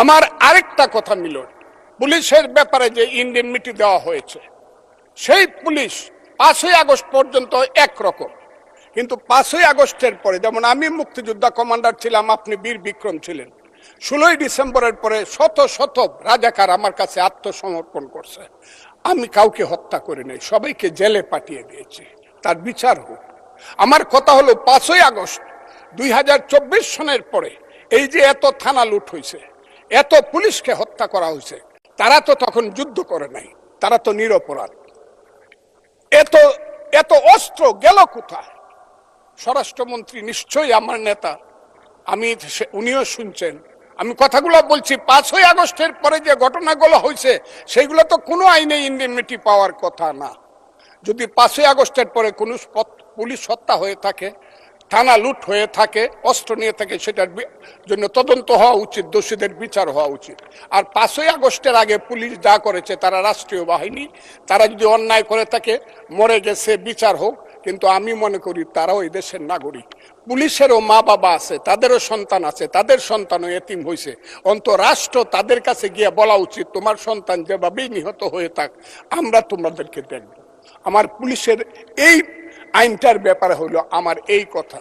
আমার আরেকটা কথা মিলন, পুলিশের ব্যাপারে যে ইন্ডেমনিটি দেওয়া হয়েছে, সেই পুলিশ 5ই আগস্ট পর্যন্ত একরকম, কিন্তু 5ই আগস্টের পরে, যেমন আমি মুক্তিযোদ্ধা কমান্ডার ছিলাম, আপনি বীর বিক্রম ছিলেন, 16ই ডিসেম্বরের পরে শত শত রাজাকার আমার কাছে আত্মসমর্পণ করছে। আমি কাউকে হত্যা করে নেই, সবাইকে জেলে পাঠিয়ে দিয়েছি, তার বিচার হোক। আমার কথা হলো 5ই আগস্ট 2024 সনের পরে এই যে এত থানা লুট হয়েছে, এত পুলিশকে হত্যা করা হয়েছে, তারা তো তখন যুদ্ধ করে নাই, তারা তো নিরপরাধ। এত এত অস্ত্র গেল কোথায়? স্বরাষ্ট্রমন্ত্রী নিশ্চয়ই আমার নেতা, আমি উনিও শুনছেন, আমি কথাগুলো বলছি। 5ই আগস্টের পরে যে ঘটনাগুলো হয়েছে সেগুলো তো কোনো আইনে ইন্ডেমনিটি পাওয়ার কথা না। যদি 5ই আগস্টের পরে কোনো পুলিশ হত্যা হয়ে থাকে, থানা লুট হয়ে থাকে, অস্ত্র নিয়ে থাকে, সেটার জন্য তদন্ত হওয়া উচিত, দোষীদের বিচার হওয়া উচিত। আর 5ই আগস্টের আগে পুলিশ যা করেছে, তারা রাষ্ট্রীয় বাহিনী, তারা যদি অন্যায় করে থাকে, মরে গেছে, বিচার হোক। কিন্তু আমি মনে করি তারাও এই দেশের নাগরিক, পুলিশেরও মা বাবা আছে, তাদেরও সন্তান আছে, তাদের সন্তানও এতিম হয়েছে। রাষ্ট্র তাদের কাছে গিয়ে বলা উচিত, তোমার সন্তান যেভাবেই নিহত হয়ে থাক, আমরা তোমাদেরকে দেখব। আমার পুলিশের এই আইনটার ব্যাপারে হলো আমার এই কথা।